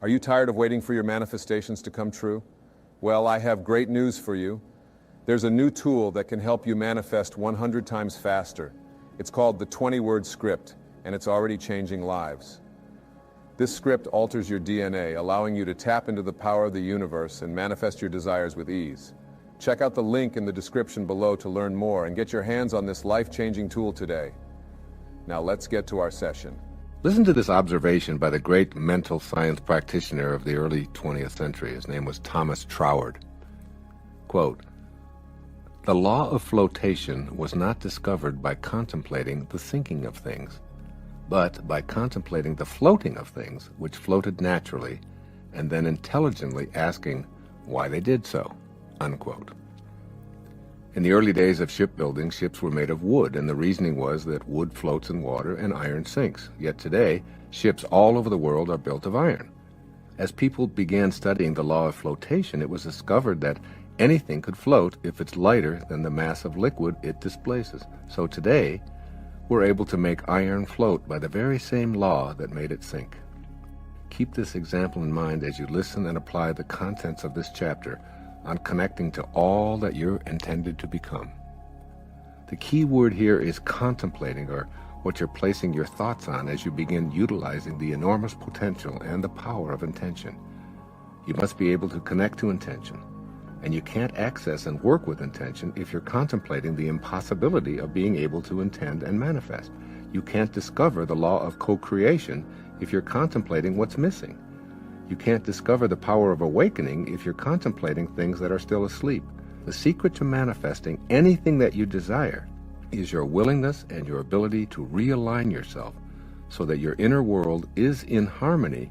Are you tired of waiting for your manifestations to come true? Well, I have great news for you. There's a new tool that can help you manifest 100 times faster. It's called the 20-word script, and it's already changing lives. This script alters your DNA, allowing you to tap into the power of the universe and manifest your desires with ease. Check out the link in the description below to learn more and get your hands on this life-changing tool today. Now let's get to our session. Listen to this observation by the great mental science practitioner of the early 20th century. His name was Thomas Troward. Quote, "The law of flotation was not discovered by contemplating the sinking of things, but by contemplating the floating of things which floated naturally, and then intelligently asking why they did so." Unquote. In the early days of shipbuilding, ships were made of wood, and the reasoning was that wood floats in water and iron sinks. Yet today, ships all over the world are built of iron. As people began studying the law of flotation, it was discovered that anything could float if it's lighter than the mass of liquid it displaces. So today, we're able to make iron float by the very same law that made it sink. Keep this example in mind as you listen and apply the contents of this chapter on connecting to all that you're intended to become. The key word here is contemplating, or what you're placing your thoughts on as you begin utilizing the enormous potential and the power of intention. You must be able to connect to intention, and you can't access and work with intention if you're contemplating the impossibility of being able to intend and manifest. You can't discover the law of co-creation if you're contemplating what's missing. You can't discover the power of awakening if you're contemplating things that are still asleep. The secret to manifesting anything that you desire is your willingness and your ability to realign yourself so that your inner world is in harmony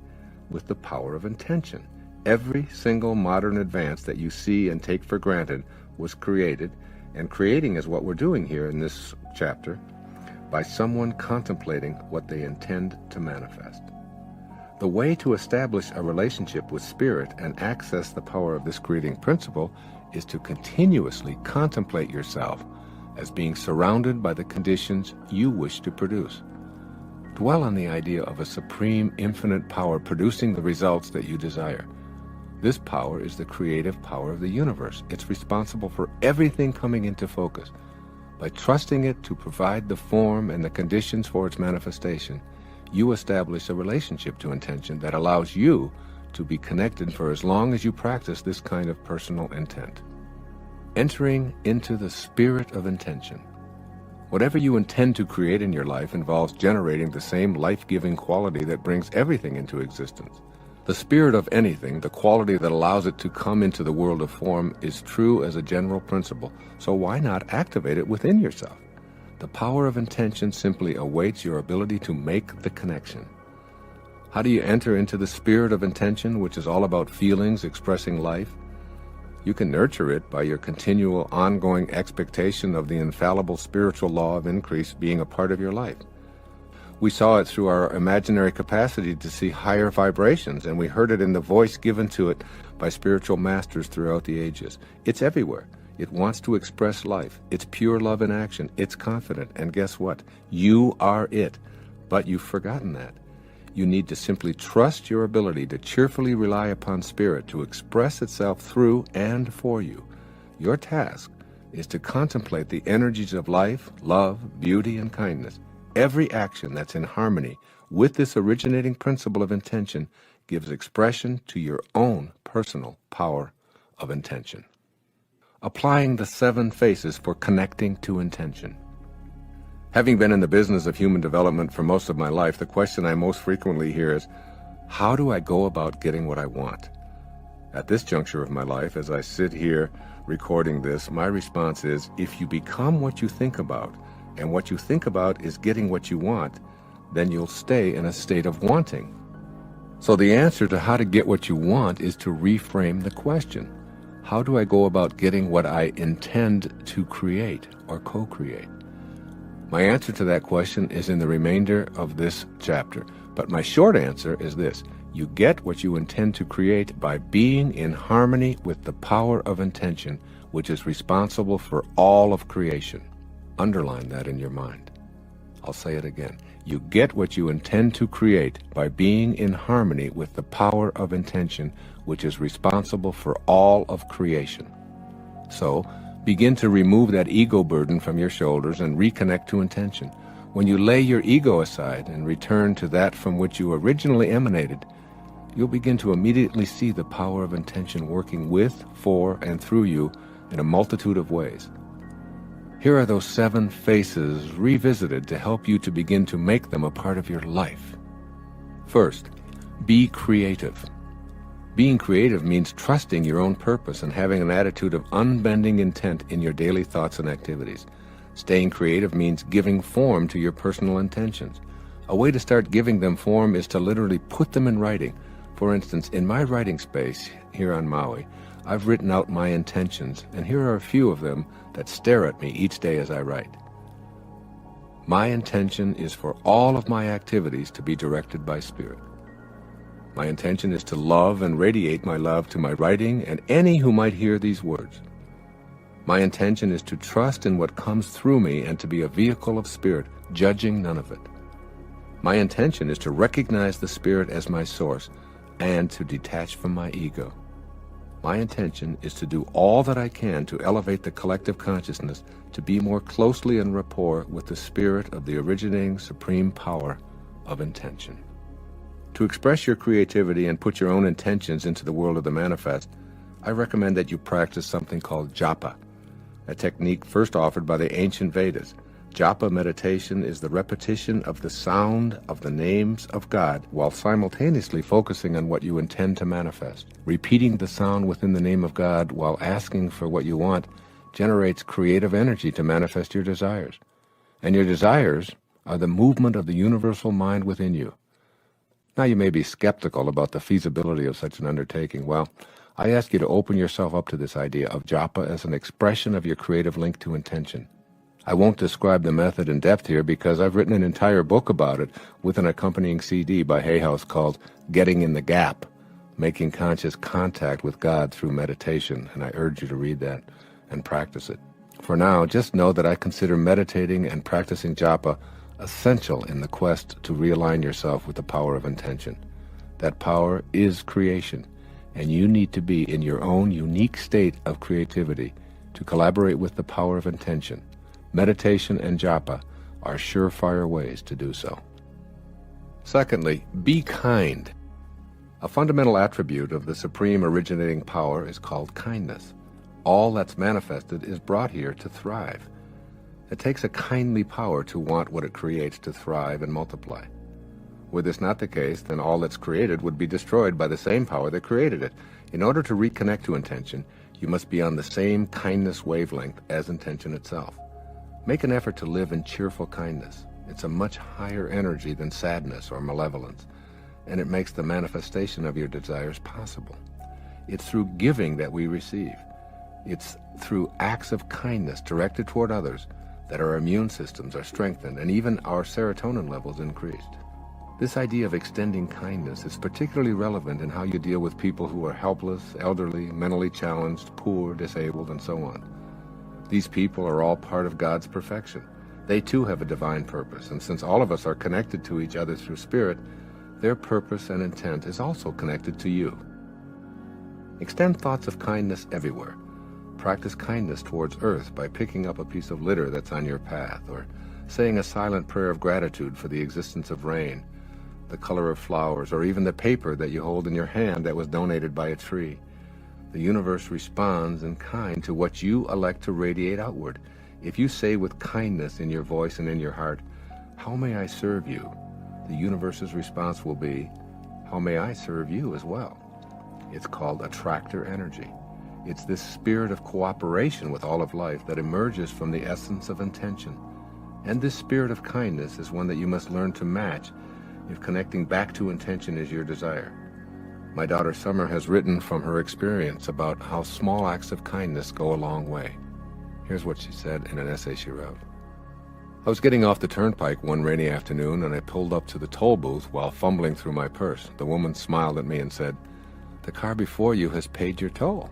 with the power of intention. Every single modern advance that you see and take for granted was created, and creating is what we're doing here in this chapter, by someone contemplating what they intend to manifest. The way to establish a relationship with spirit and access the power of this creating principle is to continuously contemplate yourself as being surrounded by the conditions you wish to produce. Dwell on the idea of a supreme, infinite power producing the results that you desire. This power is the creative power of the universe. It's responsible for everything coming into focus. By trusting it to provide the form and the conditions for its manifestation, you establish a relationship to intention that allows you to be connected for as long as you practice this kind of personal intent. Entering into the spirit of intention. Whatever you intend to create in your life involves generating the same life-giving quality that brings everything into existence. The spirit of anything, the quality that allows it to come into the world of form, is true as a general principle, so why not activate it within yourself? The power of intention simply awaits your ability to make the connection. How do you enter into the spirit of intention, which is all about feelings expressing life? You can nurture it by your continual ongoing expectation of the infallible spiritual law of increase being a part of your life. We saw it through our imaginary capacity to see higher vibrations, and we heard it in the voice given to it by spiritual masters throughout the ages. It's everywhere. It wants to express life. It's pure love in action. It's confident. And guess what? You are it. But you've forgotten that. You need to simply trust your ability to cheerfully rely upon spirit to express itself through and for you. Your task is to contemplate the energies of life, love, beauty, and kindness. Every action that's in harmony with this originating principle of intention gives expression to your own personal power of intention. Applying the 7 phases for connecting to intention. Having been in the business of human development for most of my life, the question I most frequently hear is, how do I go about getting what I want? At this juncture of my life, as I sit here recording this, my response is, if you become what you think about, and what you think about is getting what you want, then you'll stay in a state of wanting. So the answer to how to get what you want is to reframe the question. How do I go about getting what I intend to create or co-create? My answer to that question is in the remainder of this chapter, but my short answer is this. You get what you intend to create by being in harmony with the power of intention, which is responsible for all of creation. Underline that in your mind. I'll say it again. You get what you intend to create by being in harmony with the power of intention, which is responsible for all of creation. So, begin to remove that ego burden from your shoulders and reconnect to intention. When you lay your ego aside and return to that from which you originally emanated, you'll begin to immediately see the power of intention working with, for, and through you in a multitude of ways. Here are those 7 faces revisited to help you to begin to make them a part of your life. First, be creative. Being creative means trusting your own purpose and having an attitude of unbending intent in your daily thoughts and activities. Staying creative means giving form to your personal intentions. A way to start giving them form is to literally put them in writing. For instance, in my writing space here on Maui, I've written out my intentions, and here are a few of them that stare at me each day as I write. My intention is for all of my activities to be directed by Spirit. My intention is to love and radiate my love to my writing and any who might hear these words. My intention is to trust in what comes through me and to be a vehicle of Spirit, judging none of it. My intention is to recognize the Spirit as my source and to detach from my ego. My intention is to do all that I can to elevate the collective consciousness to be more closely in rapport with the Spirit of the originating supreme power of intention. To express your creativity and put your own intentions into the world of the manifest, I recommend that you practice something called japa, a technique first offered by the ancient Vedas. Japa meditation is the repetition of the sound of the names of God while simultaneously focusing on what you intend to manifest. Repeating the sound within the name of God while asking for what you want generates creative energy to manifest your desires. And your desires are the movement of the universal mind within you. Now you may be skeptical about the feasibility of such an undertaking. Well, I ask you to open yourself up to this idea of japa as an expression of your creative link to intention. I won't describe the method in depth here because I've written an entire book about it with an accompanying CD by Hay House called Getting in the Gap, Making Conscious Contact with God Through Meditation, and I urge you to read that and practice it. For now, just know that I consider meditating and practicing japa essential in the quest to realign yourself with the power of intention. That power is creation, and you need to be in your own unique state of creativity to collaborate with the power of intention. Meditation and japa are surefire ways to do so. Secondly, be kind. A fundamental attribute of the supreme originating power is called kindness. All that's manifested is brought here to thrive. It takes a kindly power to want what it creates to thrive and multiply. Were this not the case, then all that's created would be destroyed by the same power that created it. In order to reconnect to intention, you must be on the same kindness wavelength as intention itself. Make an effort to live in cheerful kindness. It's a much higher energy than sadness or malevolence, and it makes the manifestation of your desires possible. It's through giving that we receive. It's through acts of kindness directed toward others that our immune systems are strengthened and even our serotonin levels increased. This idea of extending kindness is particularly relevant in how you deal with people who are helpless, elderly, mentally challenged, poor, disabled, and so on. These people are all part of God's perfection. They too have a divine purpose, and since all of us are connected to each other through spirit, their purpose and intent is also connected to you. Extend thoughts of kindness everywhere. Practice kindness towards earth by picking up a piece of litter that's on your path, or saying a silent prayer of gratitude for the existence of rain, the color of flowers, or even the paper that you hold in your hand that was donated by a tree. The universe responds in kind to what you elect to radiate outward. If you say with kindness in your voice and in your heart, "How may I serve you?" the universe's response will be, "How may I serve you as well?" It's called attractor energy. It's this spirit of cooperation with all of life that emerges from the essence of intention. And this spirit of kindness is one that you must learn to match if connecting back to intention is your desire. My daughter Summer has written from her experience about how small acts of kindness go a long way. Here's what she said in an essay she wrote. I was getting off the turnpike one rainy afternoon and I pulled up to the toll booth while fumbling through my purse. The woman smiled at me and said, "The car before you has paid your toll."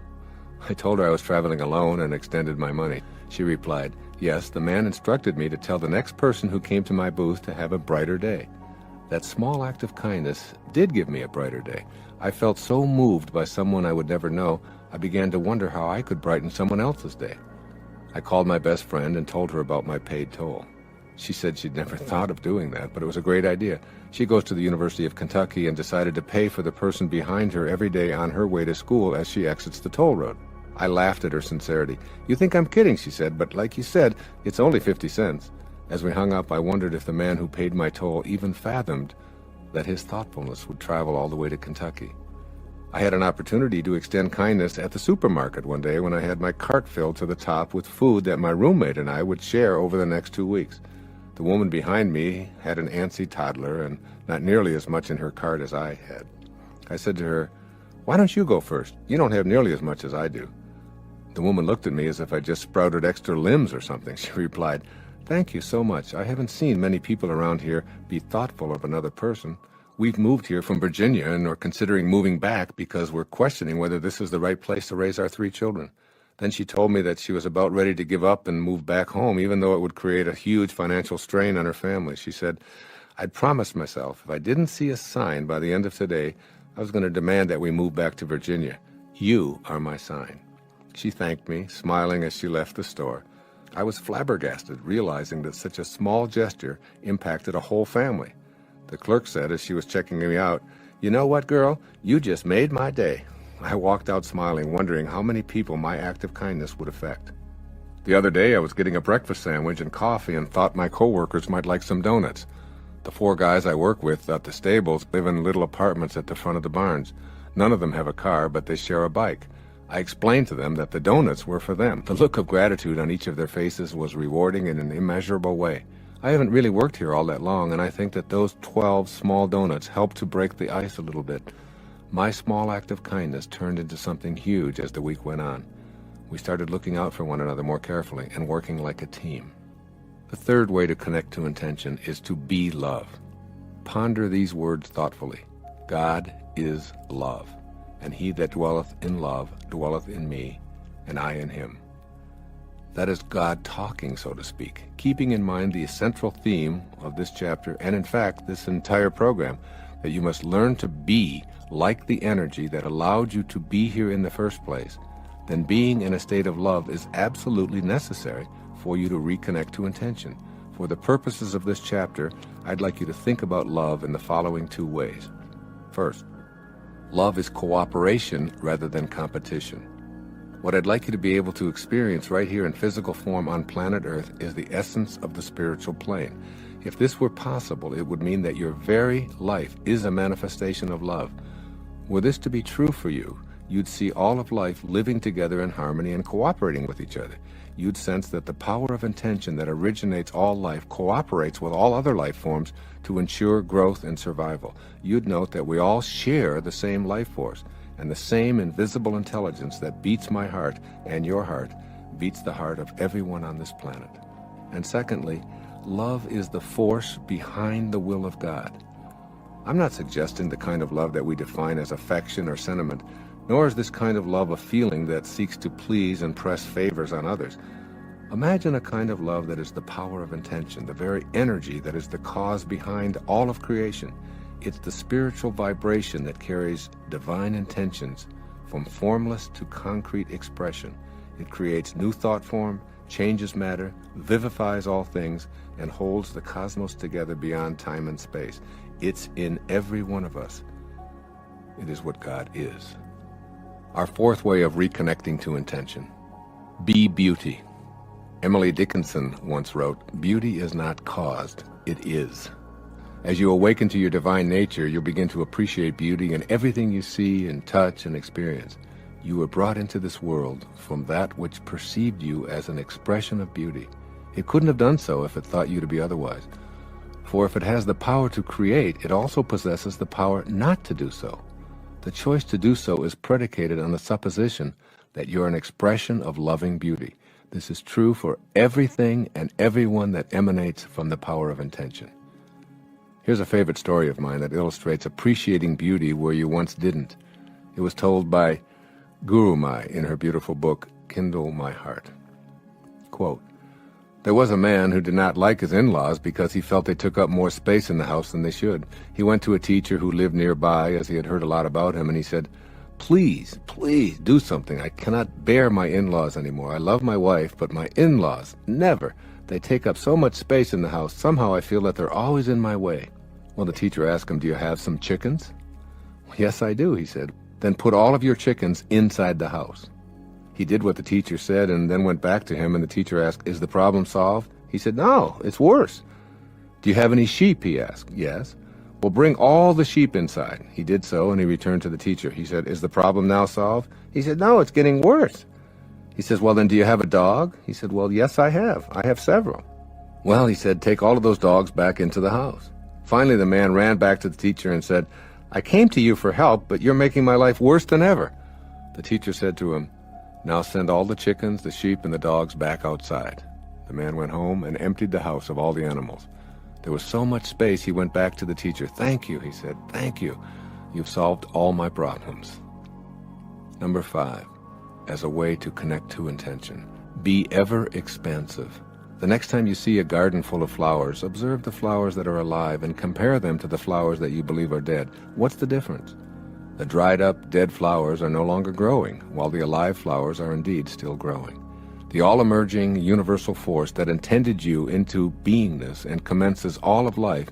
I told her I was traveling alone and extended my money. She replied, Yes, the man instructed me to tell the next person who came to my booth to have a brighter day. That small act of kindness did give me a brighter day. I felt so moved by someone I would never know, I began to wonder how I could brighten someone else's day. I called my best friend and told her about my paid toll. She said she'd never thought of doing that, but it was a great idea. She goes to the University of Kentucky and decided to pay for the person behind her every day on her way to school as she exits the toll road. I laughed at her sincerity. "You think I'm kidding," she said, "but like you said, it's only 50 cents. As we hung up, I wondered if the man who paid my toll even fathomed that his thoughtfulness would travel all the way to Kentucky. I had an opportunity to extend kindness at the supermarket one day when I had my cart filled to the top with food that my roommate and I would share over the next 2 weeks. The woman behind me had an antsy toddler and not nearly as much in her cart as I had. I said to her, "Why don't you go first? You don't have nearly as much as I do." The woman looked at me as if I just sprouted extra limbs or something. She replied, "Thank you so much. I haven't seen many people around here be thoughtful of another person. We've moved here from Virginia and are considering moving back because we're questioning whether this is the right place to raise our 3 children." Then she told me that she was about ready to give up and move back home, even though it would create a huge financial strain on her family. She said, "I'd promised myself if I didn't see a sign by the end of today, I was going to demand that we move back to Virginia. You are my sign." She thanked me, smiling as she left the store. I was flabbergasted, realizing that such a small gesture impacted a whole family. The clerk said as she was checking me out, "You know what, girl? You just made my day." I walked out smiling, wondering how many people my act of kindness would affect. The other day, I was getting a breakfast sandwich and coffee and thought my coworkers might like some donuts. The 4 guys I work with at the stables live in little apartments at the front of the barns. None of them have a car, but they share a bike. I explained to them that the donuts were for them. The look of gratitude on each of their faces was rewarding in an immeasurable way. I haven't really worked here all that long, and I think that those 12 small donuts helped to break the ice a little bit. My small act of kindness turned into something huge as the week went on. We started looking out for one another more carefully and working like a team. The third way to connect to intention is to be love. Ponder these words thoughtfully. God is love, and he that dwelleth in love dwelleth in me, and I in him. That is God talking, so to speak, keeping in mind the central theme of this chapter, and in fact, this entire program, that you must learn to be like the energy that allowed you to be here in the first place. Then being in a state of love is absolutely necessary for you to reconnect to intention. For the purposes of this chapter, I'd like you to think about love in the following 2 ways. First, love is cooperation rather than competition. What I'd like you to be able to experience right here in physical form on planet Earth is the essence of the spiritual plane. If this were possible, it would mean that your very life is a manifestation of love. Were this to be true for you, you'd see all of life living together in harmony and cooperating with each other. You'd sense that the power of intention that originates all life cooperates with all other life forms to ensure growth and survival. You'd note that we all share the same life force, and the same invisible intelligence that beats my heart and your heart beats the heart of everyone on this planet. And secondly, love is the force behind the will of God. I'm not suggesting the kind of love that we define as affection or sentiment, nor is this kind of love a feeling that seeks to please and press favors on others. Imagine a kind of love that is the power of intention, the very energy that is the cause behind all of creation. It's the spiritual vibration that carries divine intentions from formless to concrete expression. It creates new thought form, changes matter, vivifies all things, and holds the cosmos together beyond time and space. It's in every one of us. It is what God is. Our fourth way of reconnecting to intention. Be beauty. Emily Dickinson once wrote, "Beauty is not caused, it is." As you awaken to your divine nature, you'll begin to appreciate beauty in everything you see and touch and experience. You were brought into this world from that which perceived you as an expression of beauty. It couldn't have done so if it thought you to be otherwise. For if it has the power to create, it also possesses the power not to do so. The choice to do so is predicated on the supposition that you're an expression of loving beauty. This is true for everything and everyone that emanates from the power of intention. Here's a favorite story of mine that illustrates appreciating beauty where you once didn't. It was told by Guru Mai in her beautiful book, Kindle My Heart. Quote, There was a man who did not like his in-laws because he felt they took up more space in the house than they should. He went to a teacher who lived nearby, as he had heard a lot about him, and he said, "Please, please do something. I cannot bear my in-laws anymore. I love my wife, but my in-laws, never. They take up so much space in the house. Somehow I feel that they're always in my way." Well, the teacher asked him, "Do you have some chickens?" "Yes, I do," he said. "Then put all of your chickens inside the house." He did what the teacher said and then went back to him, and the teacher asked, "Is the problem solved?" He said, "No, it's worse." "Do you have any sheep?" he asked. "Yes." "Well, bring all the sheep inside." He did so, and he returned to the teacher. He said, "Is the problem now solved?" He said, "No, it's getting worse." He says, "Well, then do you have a dog?" He said, "Well, yes, I have. I have several." "Well," he said, "take all of those dogs back into the house." Finally, the man ran back to the teacher and said, "I came to you for help, but you're making my life worse than ever." The teacher said to him, "Now send all the chickens, the sheep, and the dogs back outside." The man went home and emptied the house of all the animals. There was so much space, he went back to the teacher. "Thank you," he said. "Thank you. You've solved all my problems." Number 5, as a way to connect to intention, be ever expansive. The next time you see a garden full of flowers, observe the flowers that are alive and compare them to the flowers that you believe are dead. What's the difference? The dried up, dead flowers are no longer growing, while the alive flowers are indeed still growing. The all-emerging universal force that intended you into beingness and commences all of life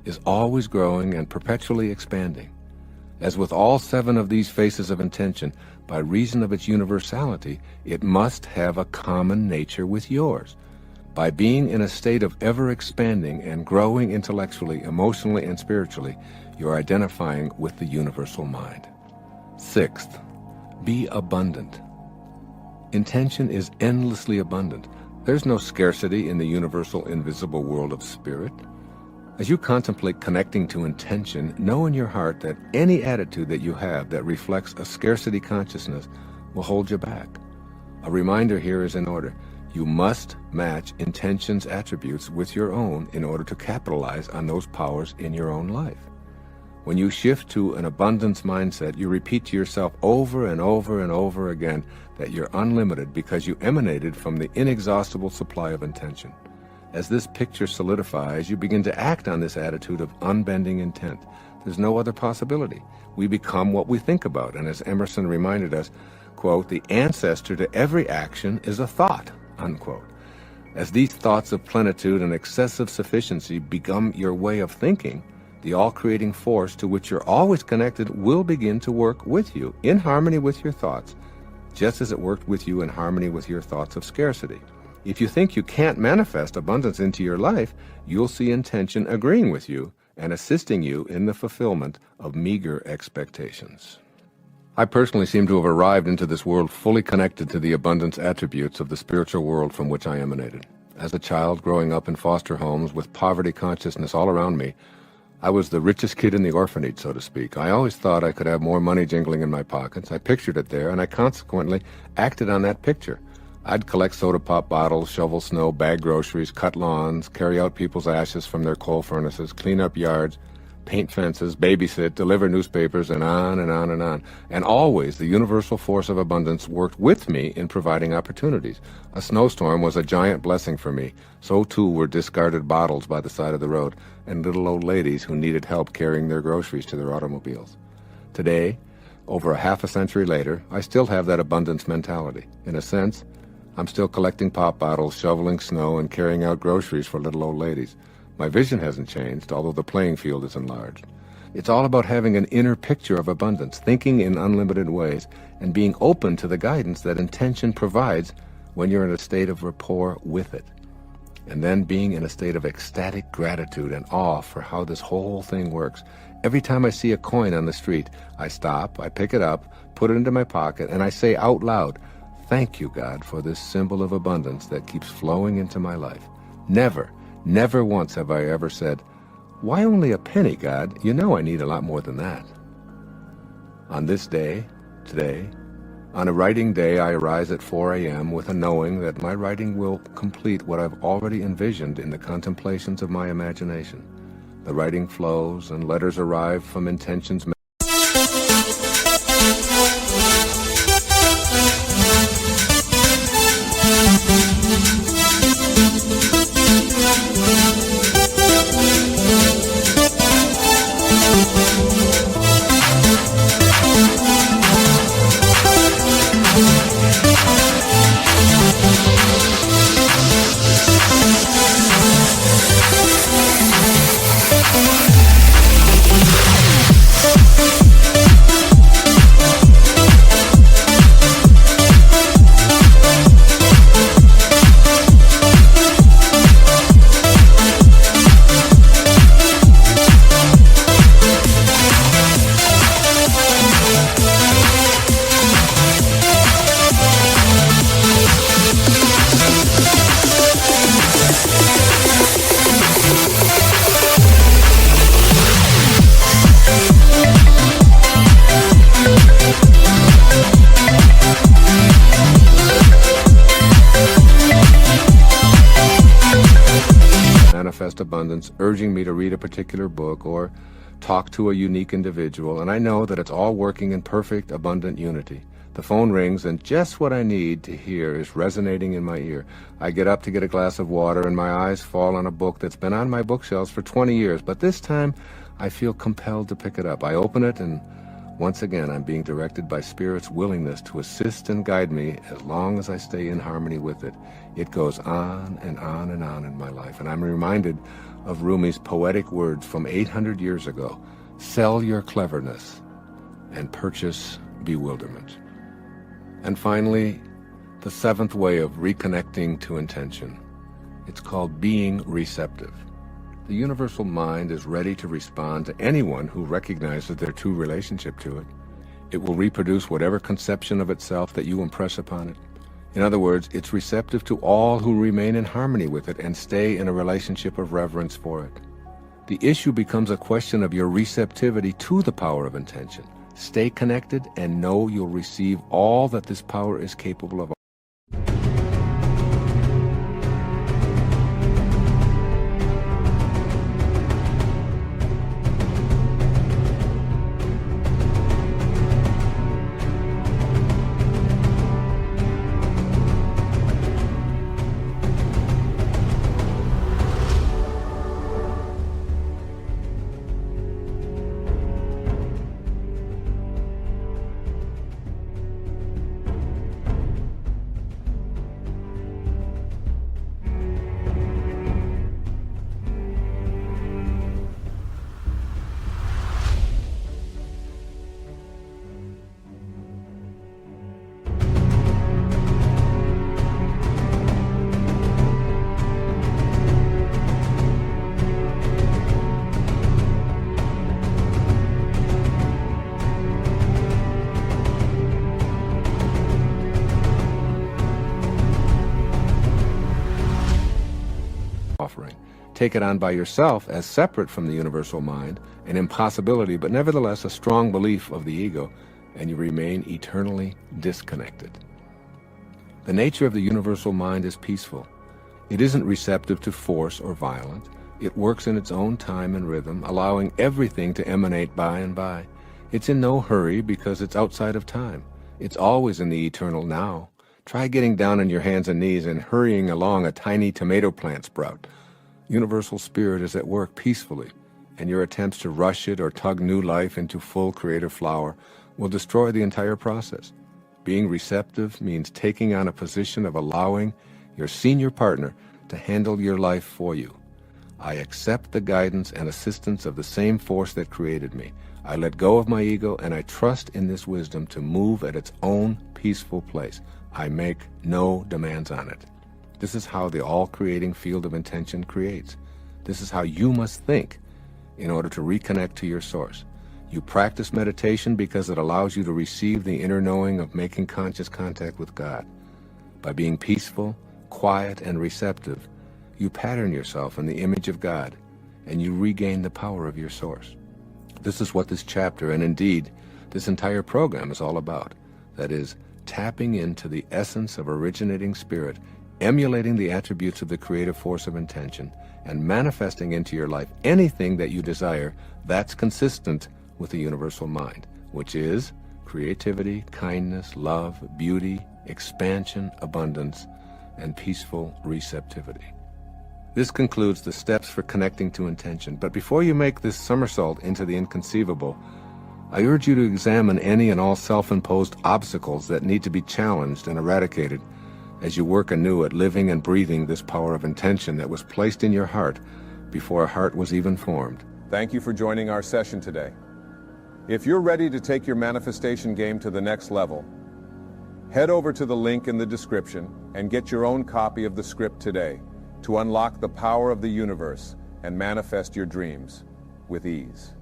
is always growing and perpetually expanding. As with all 7 of these faces of intention, by reason of its universality, it must have a common nature with yours. By being in a state of ever-expanding and growing intellectually, emotionally, and spiritually, you're identifying with the universal mind. 6th, be abundant. Intention is endlessly abundant. There's no scarcity in the universal invisible world of spirit. As you contemplate connecting to intention, know in your heart that any attitude that you have that reflects a scarcity consciousness will hold you back. A reminder here is in order. You must match intention's attributes with your own in order to capitalize on those powers in your own life. When you shift to an abundance mindset, you repeat to yourself over and over and over again that you're unlimited because you emanated from the inexhaustible supply of intention. As this picture solidifies, you begin to act on this attitude of unbending intent. There's no other possibility. We become what we think about, and as Emerson reminded us, quote, "The ancestor to every action is a thought," unquote. As these thoughts of plenitude and excessive sufficiency become your way of thinking, the all-creating force to which you're always connected will begin to work with you, in harmony with your thoughts, just as it worked with you in harmony with your thoughts of scarcity. If you think you can't manifest abundance into your life, you'll see intention agreeing with you and assisting you in the fulfillment of meager expectations. I personally seem to have arrived into this world fully connected to the abundance attributes of the spiritual world from which I emanated. As a child growing up in foster homes with poverty consciousness all around me, I was the richest kid in the orphanage, so to speak. I always thought I could have more money jingling in my pockets. I pictured it there, and I consequently acted on that picture. I'd collect soda pop bottles, shovel snow, bag groceries, cut lawns, carry out people's ashes from their coal furnaces, clean up yards, paint fences, babysit, deliver newspapers, and on and on and on. And always the universal force of abundance worked with me in providing opportunities. A snowstorm was a giant blessing for me. So too were discarded bottles by the side of the road and little old ladies who needed help carrying their groceries to their automobiles. Today, over a half a century later, I still have that abundance mentality. In a sense, I'm still collecting pop bottles, shoveling snow, and carrying out groceries for little old ladies. My vision hasn't changed, although the playing field is enlarged. It's all about having an inner picture of abundance, thinking in unlimited ways, and being open to the guidance that intention provides when you're in a state of rapport with it. And then being in a state of ecstatic gratitude and awe for how this whole thing works. Every time I see a coin on the street, I stop, I pick it up, put it into my pocket, and I say out loud, "Thank you, God, for this symbol of abundance that keeps flowing into my life." Never once have I ever said, "Why only a penny, God? You know I need a lot more than that." On this day, today, on a writing day, I arise at 4 a.m. with a knowing that my writing will complete what I've already envisioned in the contemplations of my imagination. The writing flows and letters arrive from intentions abundance, urging me to read a particular book or talk to a unique individual, and I know that it's all working in perfect, abundant unity. The phone rings, and just what I need to hear is resonating in my ear. I get up to get a glass of water, and my eyes fall on a book that's been on my bookshelves for 20 years, but this time I feel compelled to pick it up. I open it, and once again I'm being directed by Spirit's willingness to assist and guide me as long as I stay in harmony with it. It goes on and on and on in my life, and I'm reminded of Rumi's poetic words from 800 years ago: sell your cleverness and purchase bewilderment. And finally, the seventh way of reconnecting to intention. It's called being receptive. The universal mind is ready to respond to anyone who recognizes their true relationship to it. It will reproduce whatever conception of itself that you impress upon it. In other words, it's receptive to all who remain in harmony with it and stay in a relationship of reverence for it. The issue becomes a question of your receptivity to the power of intention. Stay connected and know you'll receive all that this power is capable of. Offering. Take it on by yourself as separate from the universal mind, an impossibility, but nevertheless a strong belief of the ego, and you remain eternally disconnected. The nature of the universal mind is peaceful. It isn't receptive to force or violence. It works in its own time and rhythm, allowing everything to emanate by and by. It's in no hurry because it's outside of time. It's always in the eternal now. Try getting down on your hands and knees and hurrying along a tiny tomato plant sprout. Universal Spirit is at work peacefully, and your attempts to rush it or tug new life into full creative flower will destroy the entire process. Being receptive means taking on a position of allowing your senior partner to handle your life for you. I accept the guidance and assistance of the same force that created me. I let go of my ego, and I trust in this wisdom to move at its own peaceful place. I make no demands on it. This is how the all-creating field of intention creates. This is how you must think in order to reconnect to your source. You practice meditation because it allows you to receive the inner knowing of making conscious contact with God. By being peaceful, quiet, and receptive, you pattern yourself in the image of God, and you regain the power of your source. This is what this chapter, and indeed this entire program, is all about. That is, tapping into the essence of originating spirit, emulating the attributes of the creative force of intention, and manifesting into your life anything that you desire that's consistent with the universal mind, which is creativity, kindness, love, beauty, expansion, abundance, and peaceful receptivity. This concludes the steps for connecting to intention. But before you make this somersault into the inconceivable, I urge you to examine any and all self-imposed obstacles that need to be challenged and eradicated as you work anew at living and breathing this power of intention that was placed in your heart before a heart was even formed. Thank you for joining our session today. If you're ready to take your manifestation game to the next level, head over to the link in the description and get your own copy of the script today to unlock the power of the universe and manifest your dreams with ease.